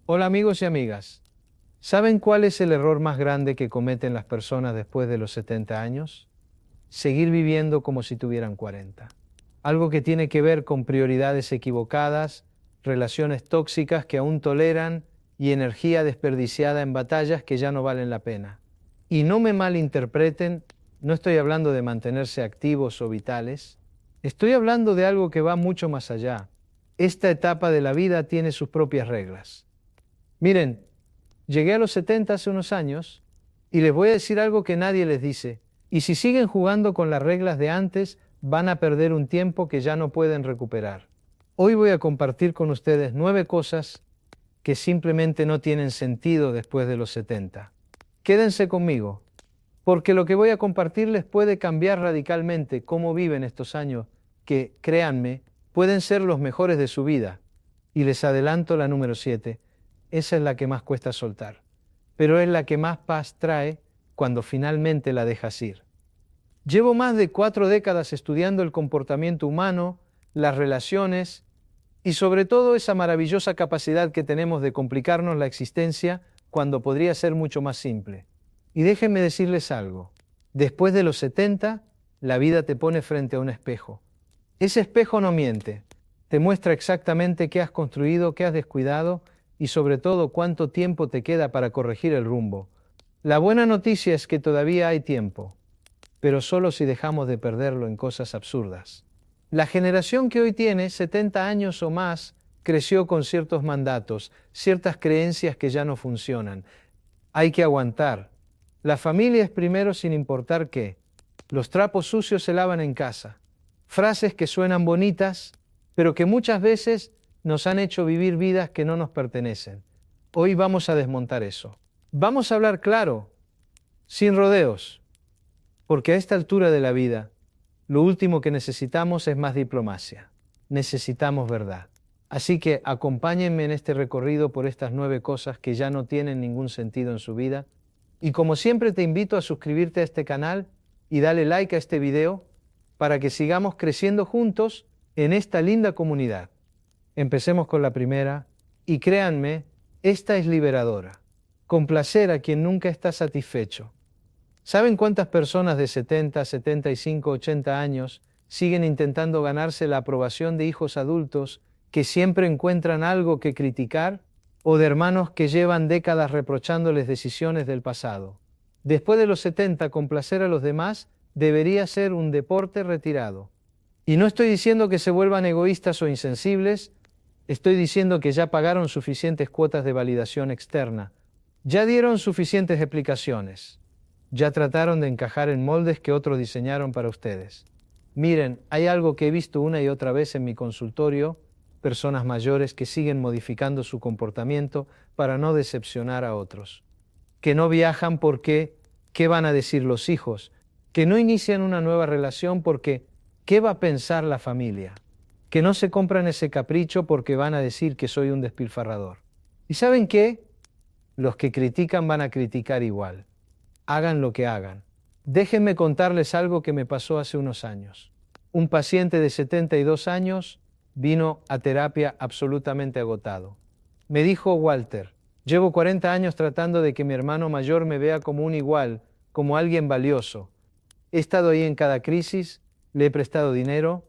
Hola amigos y amigas. ¿Saben cuál es el error más grande que cometen las personas después de los 70 años? Seguir viviendo como si tuvieran 40. Algo que tiene que ver con prioridades equivocadas, relaciones tóxicas que aún toleran y energía desperdiciada en batallas que ya no valen la pena. Y no me malinterpreten, no estoy hablando de mantenerse activos o vitales, estoy hablando de algo que va mucho más allá. Esta etapa de la vida tiene sus propias reglas. Miren, llegué a los 70 hace unos años y les voy a decir algo que nadie les dice. Y si siguen jugando con las reglas de antes, van a perder un tiempo que ya no pueden recuperar. Hoy voy a compartir con ustedes 9 cosas que simplemente no tienen sentido después de los 70. Quédense conmigo, porque lo que voy a compartirles puede cambiar radicalmente cómo viven estos años que, créanme, pueden ser los mejores de su vida. Y les adelanto la número 7. Esa es la que más cuesta soltar, pero es la que más paz trae cuando finalmente la dejas ir. Llevo más de 4 décadas estudiando el comportamiento humano, las relaciones y sobre todo esa maravillosa capacidad que tenemos de complicarnos la existencia cuando podría ser mucho más simple. Y déjenme decirles algo, después de los 70, la vida te pone frente a un espejo. Ese espejo no miente, te muestra exactamente qué has construido, qué has descuidado y sobre todo cuánto tiempo te queda para corregir el rumbo. La buena noticia es que todavía hay tiempo, pero solo si dejamos de perderlo en cosas absurdas. La generación que hoy tiene 70 años o más creció con ciertos mandatos, ciertas creencias que ya no funcionan. Hay que aguantar. La familia es primero sin importar qué. Los trapos sucios se lavan en casa. Frases que suenan bonitas, pero que muchas veces nos han hecho vivir vidas que no nos pertenecen. Hoy vamos a desmontar eso. Vamos a hablar claro, sin rodeos, porque a esta altura de la vida, lo último que necesitamos es más diplomacia. Necesitamos verdad. Así que acompáñenme en este recorrido por estas 9 cosas que ya no tienen ningún sentido en su vida. Y como siempre te invito a suscribirte a este canal y dale like a este video para que sigamos creciendo juntos en esta linda comunidad. Empecemos con la primera, y créanme, esta es liberadora. Complacer a quien nunca está satisfecho. ¿Saben cuántas personas de 70, 75, 80 años siguen intentando ganarse la aprobación de hijos adultos que siempre encuentran algo que criticar? ¿O de hermanos que llevan décadas reprochándoles decisiones del pasado? Después de los 70, complacer a los demás debería ser un deporte retirado. Y no estoy diciendo que se vuelvan egoístas o insensibles, estoy diciendo que ya pagaron suficientes cuotas de validación externa, ya dieron suficientes explicaciones, ya trataron de encajar en moldes que otros diseñaron para ustedes. Miren, hay algo que he visto una y otra vez en mi consultorio, personas mayores que siguen modificando su comportamiento para no decepcionar a otros, que no viajan porque, ¿qué van a decir los hijos? Que no inician una nueva relación porque, ¿qué va a pensar la familia? Que no se compran ese capricho porque van a decir que soy un despilfarrador. ¿Y saben qué? Los que critican van a criticar igual. Hagan lo que hagan. Déjenme contarles algo que me pasó hace unos años. Un paciente de 72 años vino a terapia absolutamente agotado. Me dijo: Walter, llevo 40 años tratando de que mi hermano mayor me vea como un igual, como alguien valioso. He estado ahí en cada crisis, le he prestado dinero,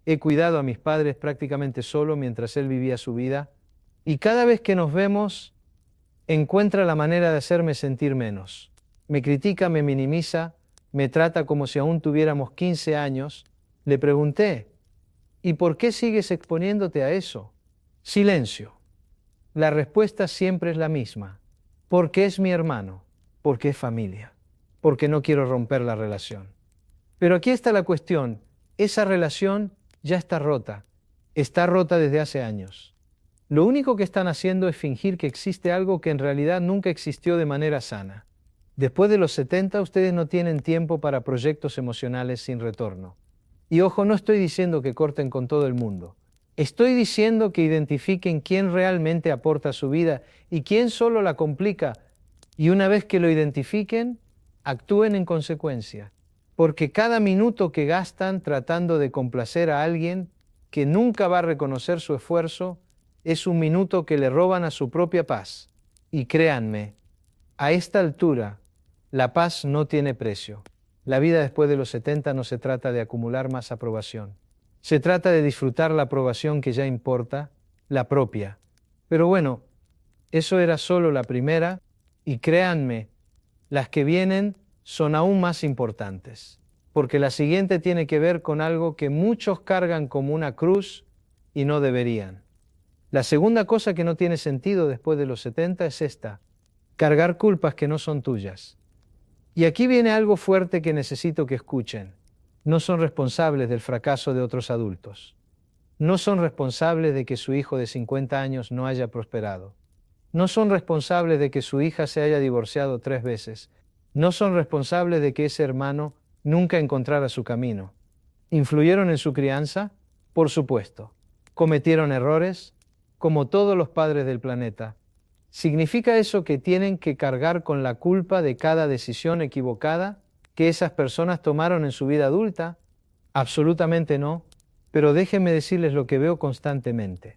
he cuidado a mis padres prácticamente solo mientras él vivía su vida, y cada vez que nos vemos, encuentra la manera de hacerme sentir menos. Me critica, me minimiza, me trata como si aún tuviéramos 15 años. Le pregunté: ¿y por qué sigues exponiéndote a eso? Silencio. La respuesta siempre es la misma. Porque es mi hermano, porque es familia, porque no quiero romper la relación. Pero aquí está la cuestión. Esa relación ya está rota desde hace años. Lo único que están haciendo es fingir que existe algo que en realidad nunca existió de manera sana. Después de los 70, ustedes no tienen tiempo para proyectos emocionales sin retorno. Y ojo, no estoy diciendo que corten con todo el mundo. Estoy diciendo que identifiquen quién realmente aporta a su vida y quién solo la complica. Y una vez que lo identifiquen, actúen en consecuencia. Porque cada minuto que gastan tratando de complacer a alguien que nunca va a reconocer su esfuerzo es un minuto que le roban a su propia paz. Y créanme, a esta altura, la paz no tiene precio. La vida después de los 70 no se trata de acumular más aprobación. Se trata de disfrutar la aprobación que ya importa, la propia. Pero bueno, eso era solo la primera, y créanme, las que vienen son aún más importantes, porque la siguiente tiene que ver con algo que muchos cargan como una cruz y no deberían. La segunda cosa que no tiene sentido después de los 70 es esta: cargar culpas que no son tuyas. Y aquí viene algo fuerte que necesito que escuchen. No son responsables del fracaso de otros adultos. No son responsables de que su hijo de 50 años no haya prosperado. No son responsables de que su hija se haya divorciado 3 veces. No son responsables de que ese hermano nunca encontrara su camino. ¿Influyeron en su crianza? Por supuesto. ¿Cometieron errores? Como todos los padres del planeta. ¿Significa eso que tienen que cargar con la culpa de cada decisión equivocada que esas personas tomaron en su vida adulta? Absolutamente no, pero déjenme decirles lo que veo constantemente.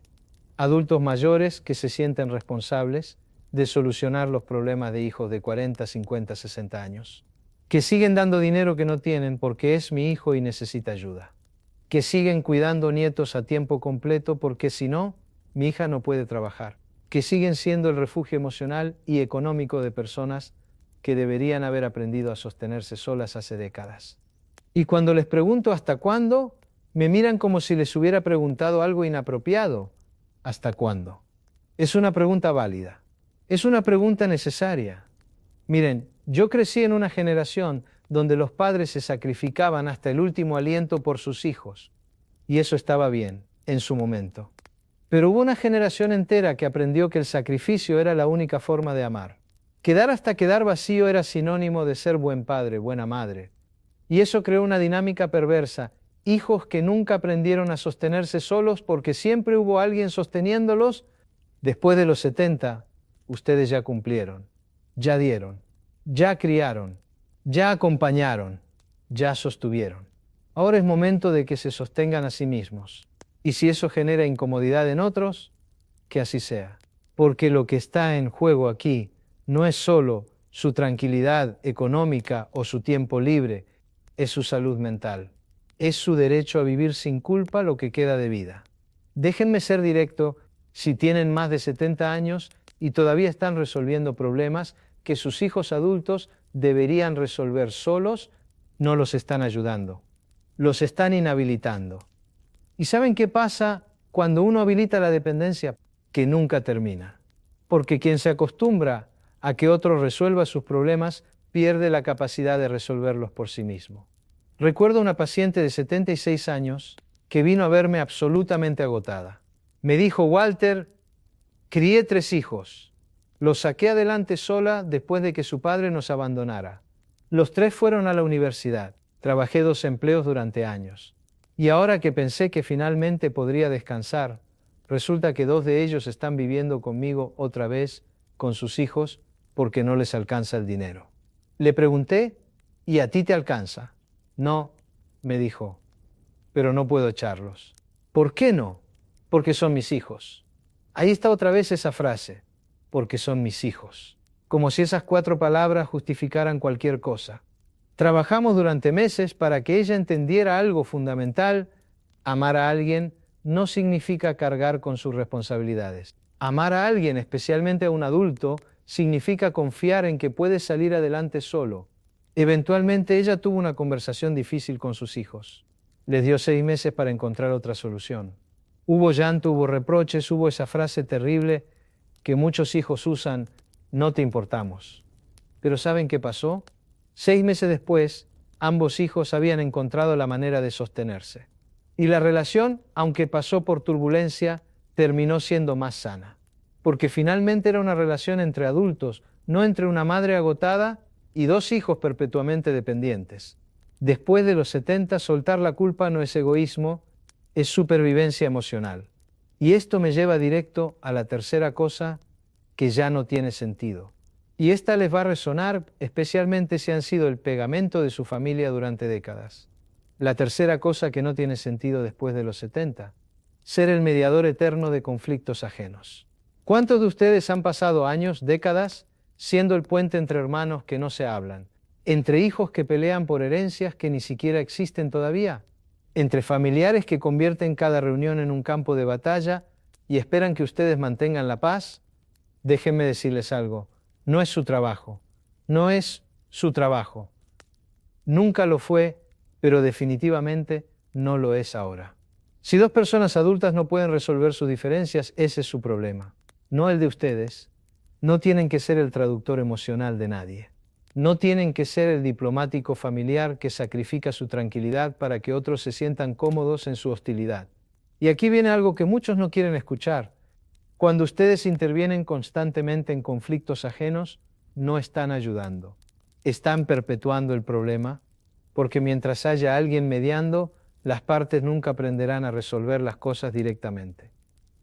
Adultos mayores que se sienten responsables de solucionar los problemas de hijos de 40, 50, 60 años. Que siguen dando dinero que no tienen porque es mi hijo y necesita ayuda. Que siguen cuidando nietos a tiempo completo porque si no, mi hija no puede trabajar. Que siguen siendo el refugio emocional y económico de personas que deberían haber aprendido a sostenerse solas hace décadas. Y cuando les pregunto hasta cuándo, me miran como si les hubiera preguntado algo inapropiado. ¿Hasta cuándo? Es una pregunta válida. Es una pregunta necesaria. Miren, yo crecí en una generación donde los padres se sacrificaban hasta el último aliento por sus hijos. Y eso estaba bien, en su momento. Pero hubo una generación entera que aprendió que el sacrificio era la única forma de amar. Quedar hasta quedar vacío era sinónimo de ser buen padre, buena madre. Y eso creó una dinámica perversa. Hijos que nunca aprendieron a sostenerse solos porque siempre hubo alguien sosteniéndolos. Después de los 70, ustedes ya cumplieron, ya dieron, ya criaron, ya acompañaron, ya sostuvieron. Ahora es momento de que se sostengan a sí mismos. Y si eso genera incomodidad en otros, que así sea. Porque lo que está en juego aquí no es solo su tranquilidad económica o su tiempo libre, es su salud mental. Es su derecho a vivir sin culpa lo que queda de vida. Déjenme ser directo, si tienen más de 70 años y todavía están resolviendo problemas que sus hijos adultos deberían resolver solos, no los están ayudando. Los están inhabilitando. ¿Y saben qué pasa cuando uno habilita la dependencia? Que nunca termina. Porque quien se acostumbra a que otro resuelva sus problemas pierde la capacidad de resolverlos por sí mismo. Recuerdo una paciente de 76 años que vino a verme absolutamente agotada. Me dijo: Walter, crié 3 hijos. Los saqué adelante sola después de que su padre nos abandonara. Los 3 fueron a la universidad. Trabajé 2 empleos durante años. Y ahora que pensé que finalmente podría descansar, resulta que 2 de ellos están viviendo conmigo otra vez, con sus hijos, porque no les alcanza el dinero. Le pregunté: ¿y a ti te alcanza? No, me dijo, pero no puedo echarlos. ¿Por qué no? Porque son mis hijos. Ahí está otra vez esa frase, porque son mis hijos. Como si esas 4 palabras justificaran cualquier cosa. Trabajamos durante meses para que ella entendiera algo fundamental. Amar a alguien no significa cargar con sus responsabilidades. Amar a alguien, especialmente a un adulto, significa confiar en que puede salir adelante solo. Eventualmente ella tuvo una conversación difícil con sus hijos. Les dio 6 meses para encontrar otra solución. Hubo llanto, hubo reproches, hubo esa frase terrible que muchos hijos usan: no te importamos. Pero ¿saben qué pasó? 6 meses después, ambos hijos habían encontrado la manera de sostenerse. Y la relación, aunque pasó por turbulencia, terminó siendo más sana. Porque finalmente era una relación entre adultos, no entre una madre agotada y 2 hijos perpetuamente dependientes. Después de los 70, soltar la culpa no es egoísmo, es supervivencia emocional. Y esto me lleva directo a la tercera cosa que ya no tiene sentido. Y esta les va a resonar, especialmente si han sido el pegamento de su familia durante décadas. La tercera cosa que no tiene sentido después de los 70 ser el mediador eterno de conflictos ajenos. ¿Cuántos de ustedes han pasado años, décadas, siendo el puente entre hermanos que no se hablan, entre hijos que pelean por herencias que ni siquiera existen todavía, entre familiares que convierten cada reunión en un campo de batalla y esperan que ustedes mantengan la paz? Déjenme decirles algo, no es su trabajo, no es su trabajo. Nunca lo fue, pero definitivamente no lo es ahora. Si dos personas adultas no pueden resolver sus diferencias, ese es su problema, no el de ustedes. No tienen que ser el traductor emocional de nadie. No tienen que ser el diplomático familiar que sacrifica su tranquilidad para que otros se sientan cómodos en su hostilidad. Y aquí viene algo que muchos no quieren escuchar. Cuando ustedes intervienen constantemente en conflictos ajenos, no están ayudando. Están perpetuando el problema, porque mientras haya alguien mediando, las partes nunca aprenderán a resolver las cosas directamente.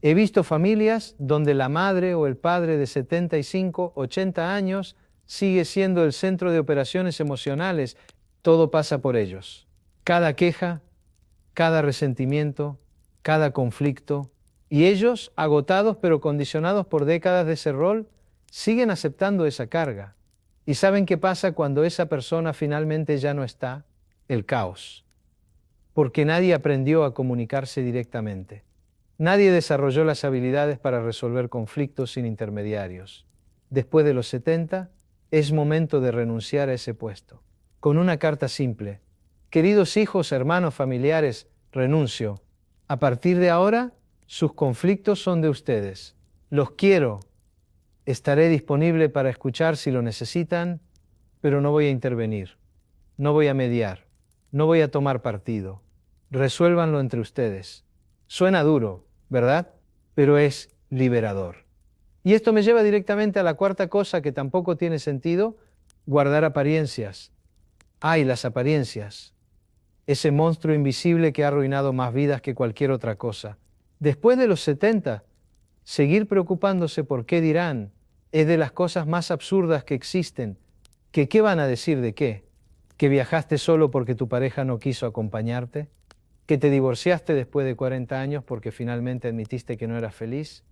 He visto familias donde la madre o el padre de 75, 80 años sigue siendo el centro de operaciones emocionales. Todo pasa por ellos. Cada queja, cada resentimiento, cada conflicto. Y ellos, agotados pero condicionados por décadas de ese rol, siguen aceptando esa carga. ¿Y saben qué pasa cuando esa persona finalmente ya no está? El caos. Porque nadie aprendió a comunicarse directamente. Nadie desarrolló las habilidades para resolver conflictos sin intermediarios. Después de los 70, es momento de renunciar a ese puesto. Con una carta simple. Queridos hijos, hermanos, familiares, renuncio. A partir de ahora, sus conflictos son de ustedes. Los quiero. Estaré disponible para escuchar si lo necesitan, pero no voy a intervenir. No voy a mediar. No voy a tomar partido. Resuélvanlo entre ustedes. Suena duro, ¿verdad? Pero es liberador. Y esto me lleva directamente a la cuarta cosa que tampoco tiene sentido: guardar apariencias. ¡Ay, las apariencias! Ese monstruo invisible que ha arruinado más vidas que cualquier otra cosa. Después de los 70, seguir preocupándose por qué dirán es de las cosas más absurdas que existen. ¿Qué van a decir de qué? ¿Que viajaste solo porque tu pareja no quiso acompañarte? ¿Que te divorciaste después de 40 años porque finalmente admitiste que no eras feliz?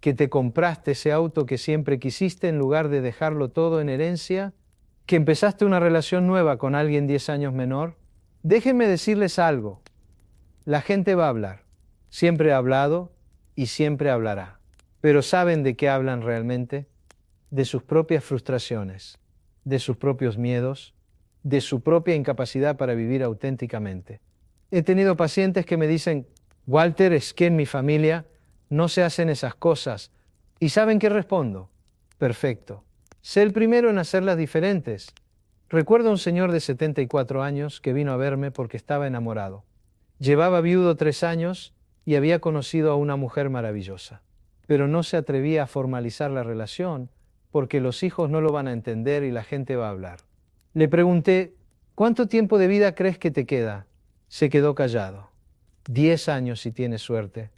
¿Que te compraste ese auto que siempre quisiste en lugar de dejarlo todo en herencia? ¿Que empezaste una relación nueva con alguien 10 años menor? Déjenme decirles algo. La gente va a hablar. Siempre ha hablado y siempre hablará. Pero ¿saben de qué hablan realmente? De sus propias frustraciones, de sus propios miedos, de su propia incapacidad para vivir auténticamente. He tenido pacientes que me dicen: Walter, es que en mi familia no se hacen esas cosas. ¿Y saben qué respondo? Perfecto. Sé el primero en hacerlas diferentes. Recuerdo a un señor de 74 años que vino a verme porque estaba enamorado. Llevaba viudo 3 años y había conocido a una mujer maravillosa. Pero no se atrevía a formalizar la relación porque los hijos no lo van a entender y la gente va a hablar. Le pregunté: ¿cuánto tiempo de vida crees que te queda? Se quedó callado. 10 años si tienes suerte.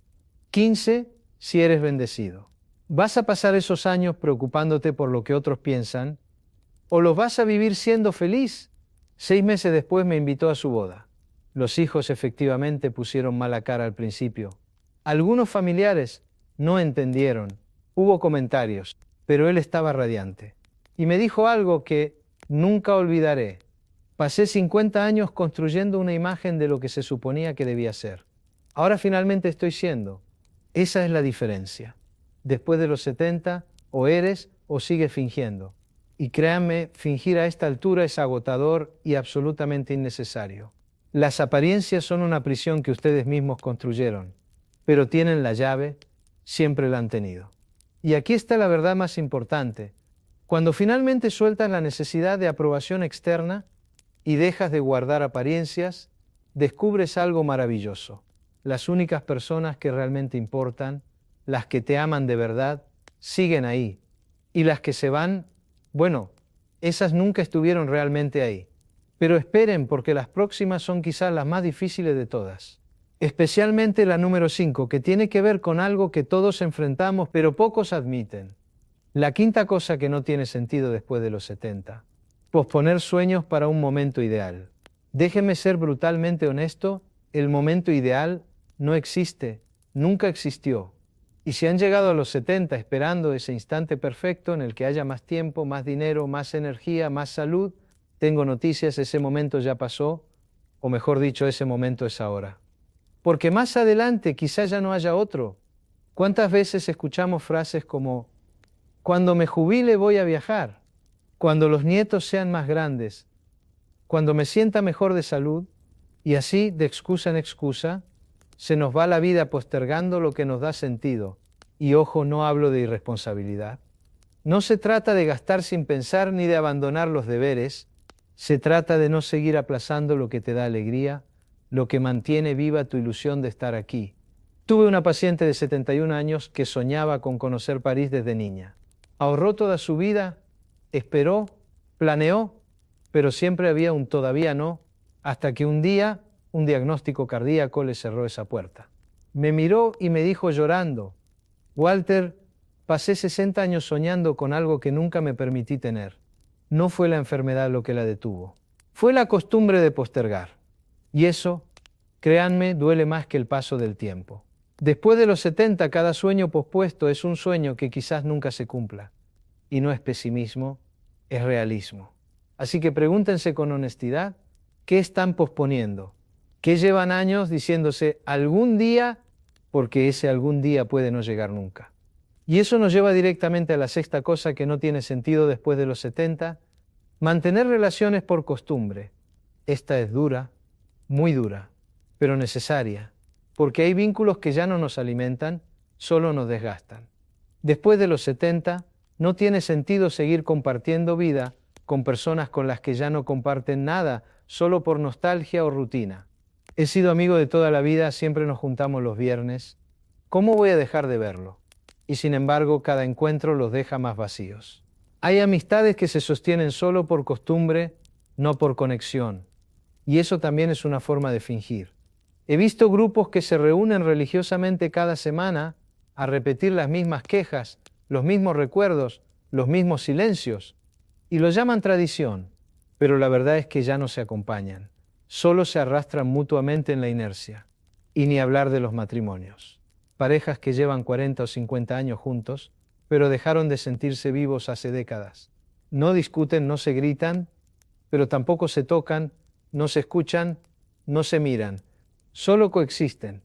15 si eres bendecido. ¿Vas a pasar esos años preocupándote por lo que otros piensan? ¿O los vas a vivir siendo feliz? 6 meses después me invitó a su boda. Los hijos efectivamente pusieron mala cara al principio. Algunos familiares no entendieron. Hubo comentarios, pero él estaba radiante. Y me dijo algo que nunca olvidaré. Pasé 50 años construyendo una imagen de lo que se suponía que debía ser. Ahora finalmente estoy siendo. Esa es la diferencia. Después de los 70, o eres o sigues fingiendo. Y créanme, fingir a esta altura es agotador y absolutamente innecesario. Las apariencias son una prisión que ustedes mismos construyeron, pero tienen la llave, siempre la han tenido. Y aquí está la verdad más importante. Cuando finalmente sueltas la necesidad de aprobación externa y dejas de guardar apariencias, descubres algo maravilloso. Las únicas personas que realmente importan, las que te aman de verdad, siguen ahí. Y las que se van, bueno, esas nunca estuvieron realmente ahí. Pero esperen, porque las próximas son quizás las más difíciles de todas. Especialmente la número 5, que tiene que ver con algo que todos enfrentamos, pero pocos admiten. La quinta cosa que no tiene sentido después de los 70. Posponer sueños para un momento ideal. Déjeme ser brutalmente honesto, el momento ideal no existe, nunca existió. Y si han llegado a los 70 esperando ese instante perfecto en el que haya más tiempo, más dinero, más energía, más salud, tengo noticias, ese momento ya pasó, o mejor dicho, ese momento es ahora. Porque más adelante quizá ya no haya otro. ¿Cuántas veces escuchamos frases como, cuando me jubile voy a viajar, cuando los nietos sean más grandes, cuando me sienta mejor de salud? Y así, de excusa en excusa, se nos va la vida postergando lo que nos da sentido. Y ojo, no hablo de irresponsabilidad. No se trata de gastar sin pensar ni de abandonar los deberes. Se trata de no seguir aplazando lo que te da alegría, lo que mantiene viva tu ilusión de estar aquí. Tuve una paciente de 71 años que soñaba con conocer París desde niña. Ahorró toda su vida, esperó, planeó, pero siempre había un todavía no, hasta que un día un diagnóstico cardíaco le cerró esa puerta. Me miró y me dijo llorando, Walter, pasé 60 años soñando con algo que nunca me permití tener. No fue la enfermedad lo que la detuvo. Fue la costumbre de postergar. Y eso, créanme, duele más que el paso del tiempo. Después de los 70, cada sueño pospuesto es un sueño que quizás nunca se cumpla. Y no es pesimismo, es realismo. Así que pregúntense con honestidad, ¿qué están posponiendo? ¿Qué llevan años diciéndose algún día? Porque ese algún día puede no llegar nunca. Y eso nos lleva directamente a la sexta cosa que no tiene sentido después de los 70, mantener relaciones por costumbre. Esta es dura, muy dura, pero necesaria, porque hay vínculos que ya no nos alimentan, solo nos desgastan. Después de los 70, no tiene sentido seguir compartiendo vida con personas con las que ya no comparten nada, solo por nostalgia o rutina. He sido amigo de toda la vida, siempre nos juntamos los viernes. ¿Cómo voy a dejar de verlo? Y sin embargo, cada encuentro los deja más vacíos. Hay amistades que se sostienen solo por costumbre, no por conexión. Y eso también es una forma de fingir. He visto grupos que se reúnen religiosamente cada semana a repetir las mismas quejas, los mismos recuerdos, los mismos silencios, y lo llaman tradición, pero la verdad es que ya no se acompañan, solo se arrastran mutuamente en la inercia, y ni hablar de los matrimonios. Parejas que llevan 40 o 50 años juntos, pero dejaron de sentirse vivos hace décadas. No discuten, no se gritan, pero tampoco se tocan, no se escuchan, no se miran, solo coexisten.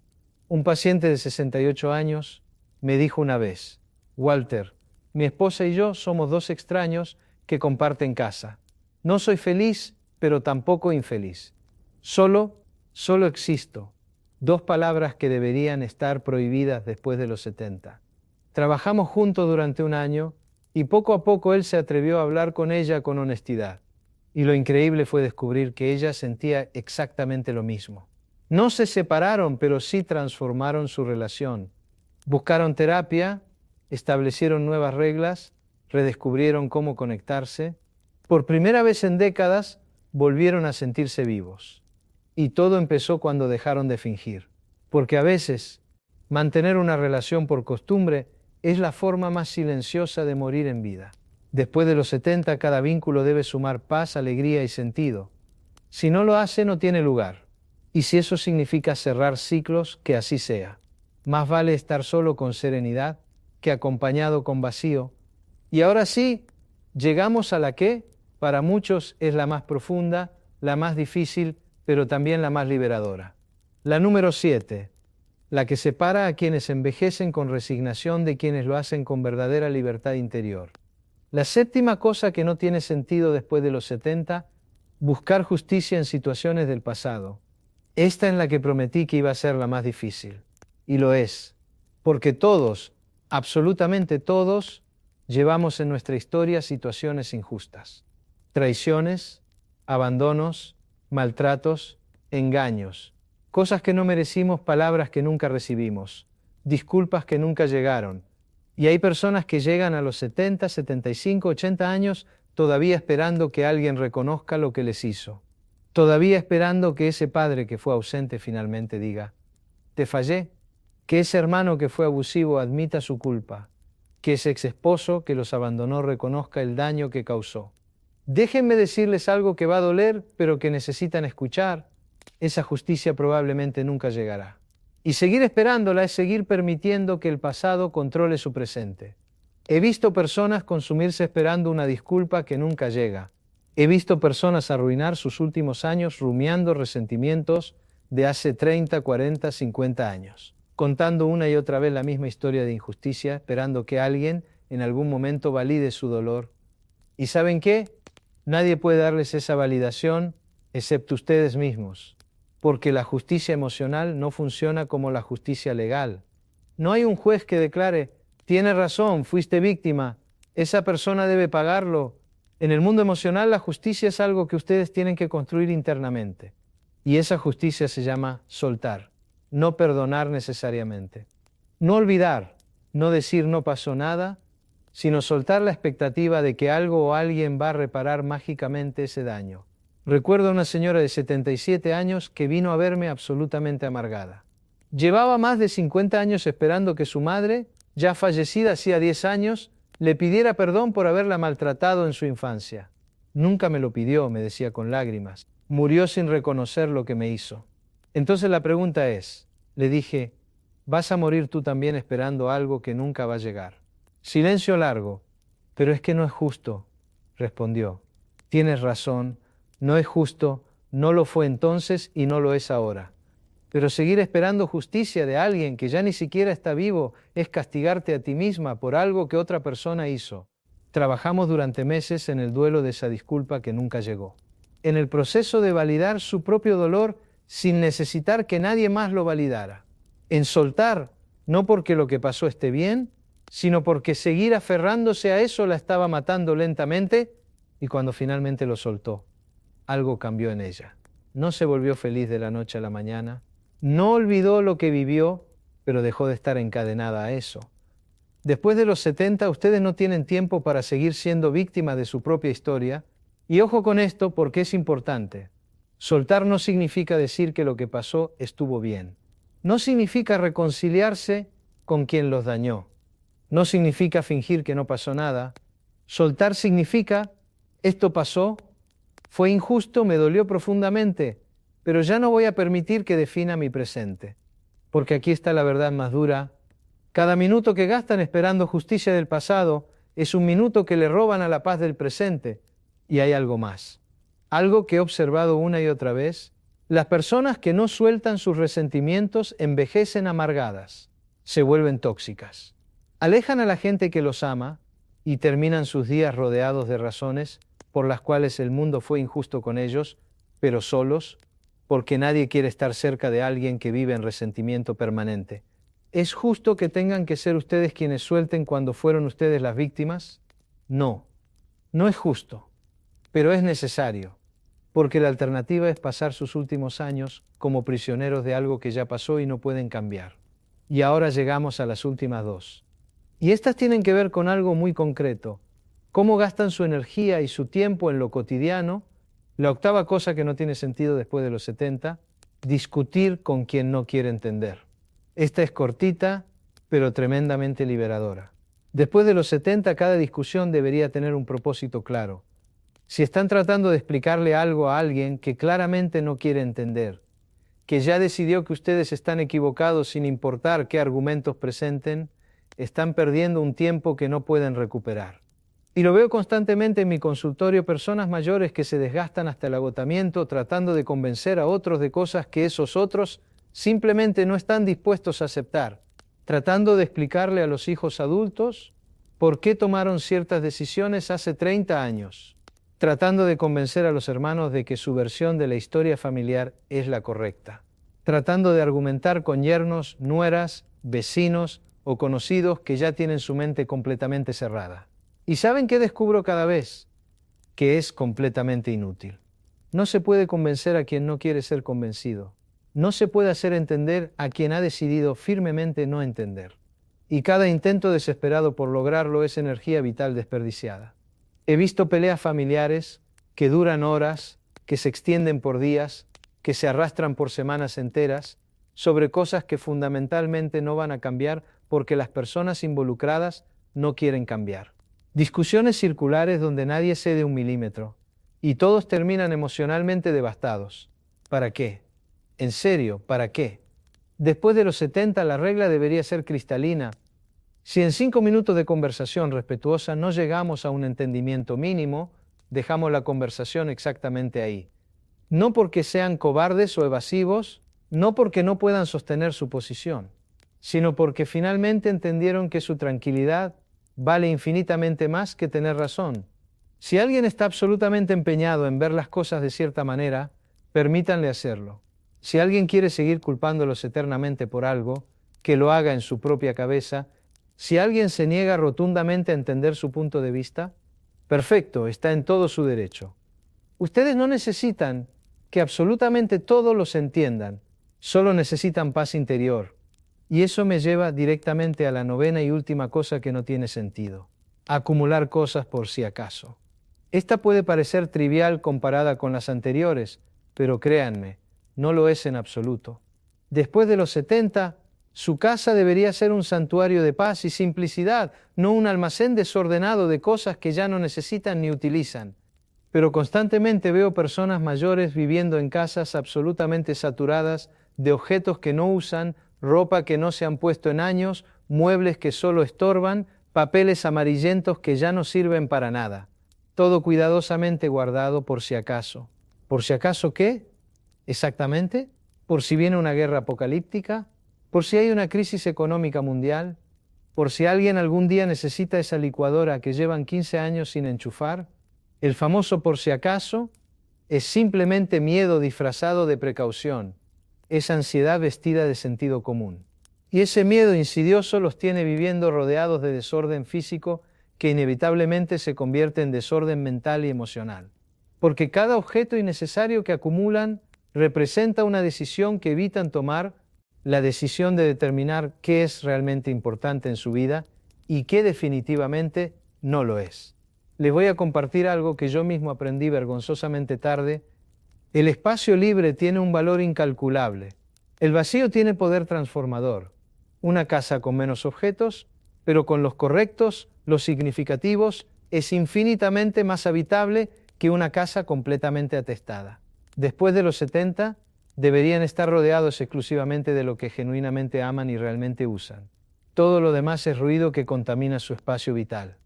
Un paciente de 68 años me dijo una vez, Walter, mi esposa y yo somos dos extraños que comparten casa. No soy feliz, pero tampoco infeliz. Solo existo. Dos palabras que deberían estar prohibidas después de los 70. Trabajamos juntos durante un año y poco a poco él se atrevió a hablar con ella con honestidad. Y lo increíble fue descubrir que ella sentía exactamente lo mismo. No se separaron, pero sí transformaron su relación. Buscaron terapia, establecieron nuevas reglas, redescubrieron cómo conectarse. Por primera vez en décadas, volvieron a sentirse vivos. Y todo empezó cuando dejaron de fingir. Porque a veces, mantener una relación por costumbre es la forma más silenciosa de morir en vida. Después de los 70, cada vínculo debe sumar paz, alegría y sentido. Si no lo hace, no tiene lugar. Y si eso significa cerrar ciclos, que así sea. Más vale estar solo con serenidad que acompañado con vacío. Y ahora sí, llegamos a la que, para muchos, es la más profunda, la más difícil, pero también la más liberadora. La número 7, la que separa a quienes envejecen con resignación de quienes lo hacen con verdadera libertad interior. La séptima cosa que no tiene sentido después de los 70, buscar justicia en situaciones del pasado. Esta es la que prometí que iba a ser la más difícil. Y lo es, porque todos, absolutamente todos, llevamos en nuestra historia situaciones injustas. Traiciones, abandonos, maltratos, engaños, cosas que no merecimos, palabras que nunca recibimos, disculpas que nunca llegaron. Y hay personas que llegan a los 70, 75, 80 años todavía esperando que alguien reconozca lo que les hizo. Todavía esperando que ese padre que fue ausente finalmente diga, te fallé. Que ese hermano que fue abusivo admita su culpa. Que ese exesposo que los abandonó reconozca el daño que causó. Déjenme decirles algo que va a doler, pero que necesitan escuchar. Esa justicia probablemente nunca llegará. Y seguir esperándola es seguir permitiendo que el pasado controle su presente. He visto personas consumirse esperando una disculpa que nunca llega. He visto personas arruinar sus últimos años rumiando resentimientos de hace 30, 40, 50 años, contando una y otra vez la misma historia de injusticia, esperando que alguien en algún momento valide su dolor. ¿Y saben qué? Nadie puede darles esa validación excepto ustedes mismos, porque la justicia emocional no funciona como la justicia legal. No hay un juez que declare, tienes razón, fuiste víctima, esa persona debe pagarlo. En el mundo emocional la justicia es algo que ustedes tienen que construir internamente. Y esa justicia se llama soltar, no perdonar necesariamente. No olvidar, no decir no pasó nada, sino soltar la expectativa de que algo o alguien va a reparar mágicamente ese daño. Recuerdo a una señora de 77 años que vino a verme absolutamente amargada. Llevaba más de 50 años esperando que su madre, ya fallecida hacía 10 años, le pidiera perdón por haberla maltratado en su infancia. Nunca me lo pidió, me decía con lágrimas. Murió sin reconocer lo que me hizo. Entonces la pregunta es, le dije, ¿vas a morir tú también esperando algo que nunca va a llegar? Silencio largo. Pero es que no es justo, respondió. Tienes razón, no es justo, no lo fue entonces y no lo es ahora. Pero seguir esperando justicia de alguien que ya ni siquiera está vivo es castigarte a ti misma por algo que otra persona hizo. Trabajamos durante meses en el duelo de esa disculpa que nunca llegó. En el proceso de validar su propio dolor sin necesitar que nadie más lo validara. En soltar, no porque lo que pasó esté bien, sino porque seguir aferrándose a eso la estaba matando lentamente, y cuando finalmente lo soltó, algo cambió en ella. No se volvió feliz de la noche a la mañana, no olvidó lo que vivió, pero dejó de estar encadenada a eso. Después de los 70, ustedes no tienen tiempo para seguir siendo víctimas de su propia historia, y ojo con esto porque es importante. Soltar no significa decir que lo que pasó estuvo bien. No significa reconciliarse con quien los dañó. No significa fingir que no pasó nada. Soltar significa, esto pasó, fue injusto, me dolió profundamente, pero ya no voy a permitir que defina mi presente. Porque aquí está la verdad más dura. Cada minuto que gastan esperando justicia del pasado es un minuto que le roban a la paz del presente. Y hay algo más. Algo que he observado una y otra vez. Las personas que no sueltan sus resentimientos envejecen amargadas, se vuelven tóxicas. Alejan a la gente que los ama y terminan sus días rodeados de razones por las cuales el mundo fue injusto con ellos, pero solos, porque nadie quiere estar cerca de alguien que vive en resentimiento permanente. ¿Es justo que tengan que ser ustedes quienes suelten cuando fueron ustedes las víctimas? No, no es justo, pero es necesario, porque la alternativa es pasar sus últimos años como prisioneros de algo que ya pasó y no pueden cambiar. Y ahora llegamos a las últimas dos. Y estas tienen que ver con algo muy concreto. Cómo gastan su energía y su tiempo en lo cotidiano. La octava cosa que no tiene sentido después de los 70, discutir con quien no quiere entender. Esta es cortita, pero tremendamente liberadora. Después de los 70, cada discusión debería tener un propósito claro. Si están tratando de explicarle algo a alguien que claramente no quiere entender, que ya decidió que ustedes están equivocados sin importar qué argumentos presenten, están perdiendo un tiempo que no pueden recuperar. Y lo veo constantemente en mi consultorio, personas mayores que se desgastan hasta el agotamiento tratando de convencer a otros de cosas que esos otros simplemente no están dispuestos a aceptar, tratando de explicarle a los hijos adultos por qué tomaron ciertas decisiones hace 30 años, tratando de convencer a los hermanos de que su versión de la historia familiar es la correcta, tratando de argumentar con yernos, nueras, vecinos o conocidos que ya tienen su mente completamente cerrada. ¿Y saben qué descubro cada vez? Que es completamente inútil. No se puede convencer a quien no quiere ser convencido. No se puede hacer entender a quien ha decidido firmemente no entender. Y cada intento desesperado por lograrlo es energía vital desperdiciada. He visto peleas familiares que duran horas, que se extienden por días, que se arrastran por semanas enteras, sobre cosas que fundamentalmente no van a cambiar porque las personas involucradas no quieren cambiar. Discusiones circulares donde nadie cede un milímetro y todos terminan emocionalmente devastados. ¿Para qué? En serio, ¿para qué? Después de los 70 la regla debería ser cristalina. Si en 5 minutos de conversación respetuosa no llegamos a un entendimiento mínimo, dejamos la conversación exactamente ahí. No porque sean cobardes o evasivos, no porque no puedan sostener su posición, sino porque finalmente entendieron que su tranquilidad vale infinitamente más que tener razón. Si alguien está absolutamente empeñado en ver las cosas de cierta manera, permítanle hacerlo. Si alguien quiere seguir culpándolos eternamente por algo, que lo haga en su propia cabeza. Si alguien se niega rotundamente a entender su punto de vista, perfecto, está en todo su derecho. Ustedes no necesitan que absolutamente todos los entiendan, solo necesitan paz interior. Y eso me lleva directamente a la novena y última cosa que no tiene sentido: acumular cosas por si acaso. Esta puede parecer trivial comparada con las anteriores, pero créanme, no lo es en absoluto. Después de los 70, su casa debería ser un santuario de paz y simplicidad, no un almacén desordenado de cosas que ya no necesitan ni utilizan. Pero constantemente veo personas mayores viviendo en casas absolutamente saturadas de objetos que no usan, ropa que no se han puesto en años, muebles que solo estorban, papeles amarillentos que ya no sirven para nada. Todo cuidadosamente guardado por si acaso. ¿Por si acaso qué? ¿Exactamente? ¿Por si viene una guerra apocalíptica? ¿Por si hay una crisis económica mundial? ¿Por si alguien algún día necesita esa licuadora que llevan 15 años sin enchufar? El famoso por si acaso es simplemente miedo disfrazado de precaución. Es ansiedad vestida de sentido común. Y ese miedo insidioso los tiene viviendo rodeados de desorden físico que inevitablemente se convierte en desorden mental y emocional. Porque cada objeto innecesario que acumulan representa una decisión que evitan tomar, la decisión de determinar qué es realmente importante en su vida y qué definitivamente no lo es. Les voy a compartir algo que yo mismo aprendí vergonzosamente tarde. El espacio libre tiene un valor incalculable. El vacío tiene poder transformador. Una casa con menos objetos, pero con los correctos, los significativos, es infinitamente más habitable que una casa completamente atestada. Después de los 70, deberían estar rodeados exclusivamente de lo que genuinamente aman y realmente usan. Todo lo demás es ruido que contamina su espacio vital.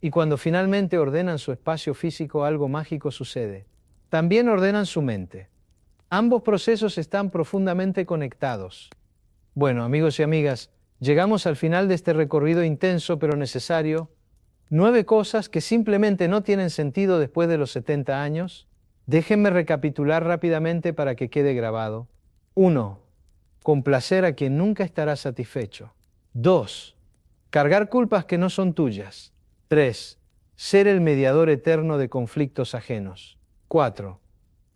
Y cuando finalmente ordenan su espacio físico, algo mágico sucede. También ordenan su mente. Ambos procesos están profundamente conectados. Bueno, amigos y amigas, llegamos al final de este recorrido intenso pero necesario. 9 cosas que simplemente no tienen sentido después de los 70 años. Déjenme recapitular rápidamente para que quede grabado. 1. Complacer a quien nunca estará satisfecho. 2. Cargar culpas que no son tuyas. 3. Ser el mediador eterno de conflictos ajenos. 4.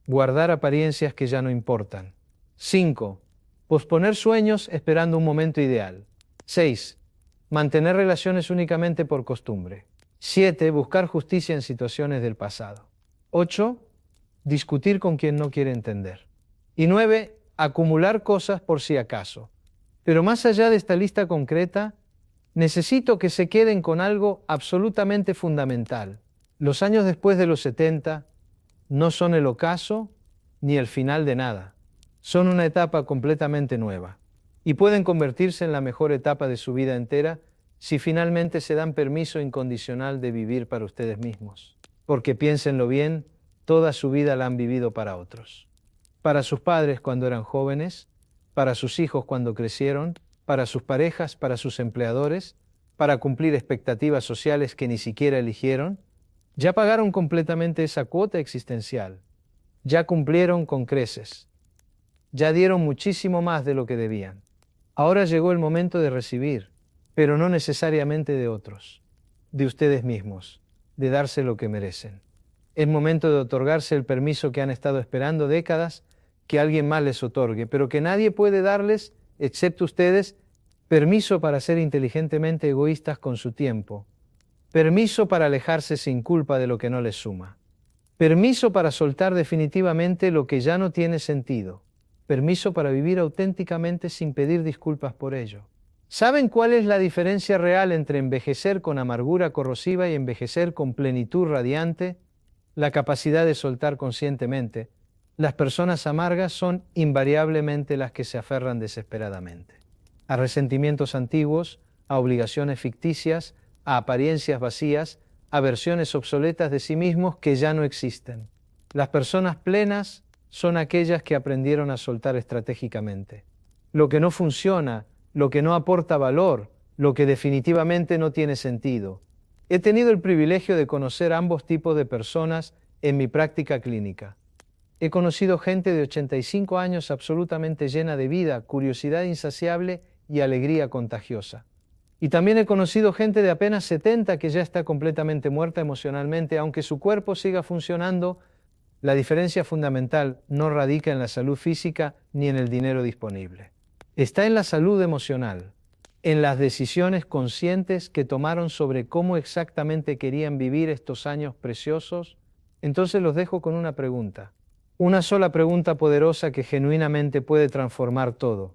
Guardar apariencias que ya no importan. 5. Posponer sueños esperando un momento ideal. 6. Mantener relaciones únicamente por costumbre. 7. Buscar justicia en situaciones del pasado. 8. Discutir con quien no quiere entender. Y 9. Acumular cosas por si acaso. Pero más allá de esta lista concreta, necesito que se queden con algo absolutamente fundamental. Los años después de los 70 no son el ocaso ni el final de nada. Son una etapa completamente nueva y pueden convertirse en la mejor etapa de su vida entera si finalmente se dan permiso incondicional de vivir para ustedes mismos. Porque piénsenlo bien, toda su vida la han vivido para otros. Para sus padres cuando eran jóvenes, para sus hijos cuando crecieron, para sus parejas, para sus empleadores, para cumplir expectativas sociales que ni siquiera eligieron. Ya pagaron completamente esa cuota existencial. Ya cumplieron con creces. Ya dieron muchísimo más de lo que debían. Ahora llegó el momento de recibir, pero no necesariamente de otros, de ustedes mismos, de darse lo que merecen. Es momento de otorgarse el permiso que han estado esperando décadas que alguien más les otorgue, pero que nadie puede darles, excepto ustedes, permiso para ser inteligentemente egoístas con su tiempo, permiso para alejarse sin culpa de lo que no les suma, permiso para soltar definitivamente lo que ya no tiene sentido, permiso para vivir auténticamente sin pedir disculpas por ello. ¿Saben cuál es la diferencia real entre envejecer con amargura corrosiva y envejecer con plenitud radiante? La capacidad de soltar conscientemente, Las personas amargas son invariablemente las que se aferran desesperadamente a resentimientos antiguos, a obligaciones ficticias, a apariencias vacías, a versiones obsoletas de sí mismos que ya no existen. Las personas plenas son aquellas que aprendieron a soltar estratégicamente lo que no funciona, lo que no aporta valor, lo que definitivamente no tiene sentido. He tenido el privilegio de conocer ambos tipos de personas en mi práctica clínica. He conocido gente de 85 años absolutamente llena de vida, curiosidad insaciable y alegría contagiosa. Y también he conocido gente de apenas 70 que ya está completamente muerta emocionalmente, aunque su cuerpo siga funcionando. La diferencia fundamental no radica en la salud física ni en el dinero disponible. Está en la salud emocional, en las decisiones conscientes que tomaron sobre cómo exactamente querían vivir estos años preciosos. Entonces los dejo con una pregunta. Una sola pregunta poderosa que genuinamente puede transformar todo.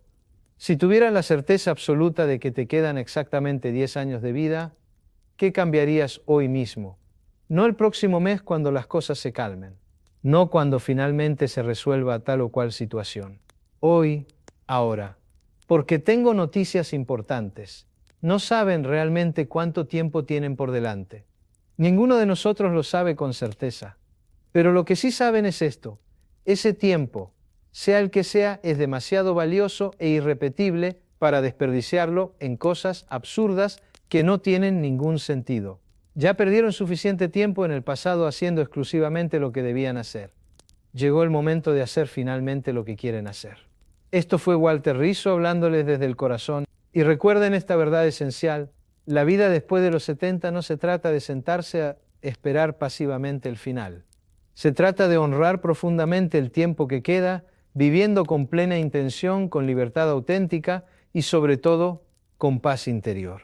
Si tuvieras la certeza absoluta de que te quedan exactamente 10 años de vida, ¿qué cambiarías hoy mismo? No el próximo mes cuando las cosas se calmen, no cuando finalmente se resuelva tal o cual situación. Hoy, ahora. Porque tengo noticias importantes. No saben realmente cuánto tiempo tienen por delante. Ninguno de nosotros lo sabe con certeza. Pero lo que sí saben es esto. Ese tiempo, sea el que sea, es demasiado valioso e irrepetible para desperdiciarlo en cosas absurdas que no tienen ningún sentido. Ya perdieron suficiente tiempo en el pasado haciendo exclusivamente lo que debían hacer. Llegó el momento de hacer finalmente lo que quieren hacer. Esto fue Walter Rizzo hablándoles desde el corazón. Y recuerden esta verdad esencial. La vida después de los 70 no se trata de sentarse a esperar pasivamente el final. Se trata de honrar profundamente el tiempo que queda, viviendo con plena intención, con libertad auténtica y sobre todo con paz interior.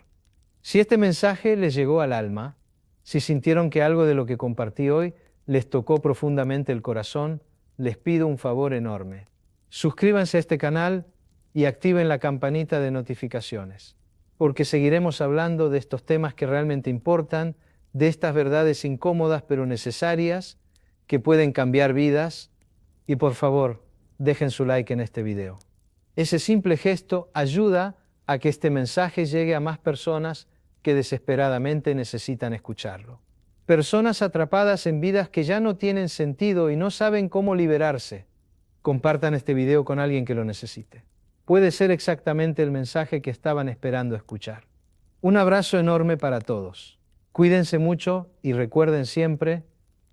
Si este mensaje les llegó al alma, si sintieron que algo de lo que compartí hoy les tocó profundamente el corazón, les pido un favor enorme. Suscríbanse a este canal y activen la campanita de notificaciones, porque seguiremos hablando de estos temas que realmente importan, de estas verdades incómodas pero necesarias, que pueden cambiar vidas. Y por favor, dejen su like en este video. Ese simple gesto ayuda a que este mensaje llegue a más personas que desesperadamente necesitan escucharlo. Personas atrapadas en vidas que ya no tienen sentido y no saben cómo liberarse. Compartan este video con alguien que lo necesite. Puede ser exactamente el mensaje que estaban esperando escuchar. Un abrazo enorme para todos. Cuídense mucho y recuerden siempre,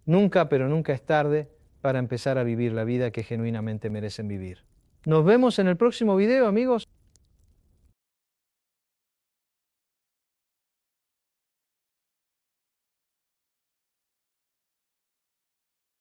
nunca pero nunca es tarde para empezar a vivir la vida que genuinamente merecen vivir. Nos vemos en el próximo video, amigos.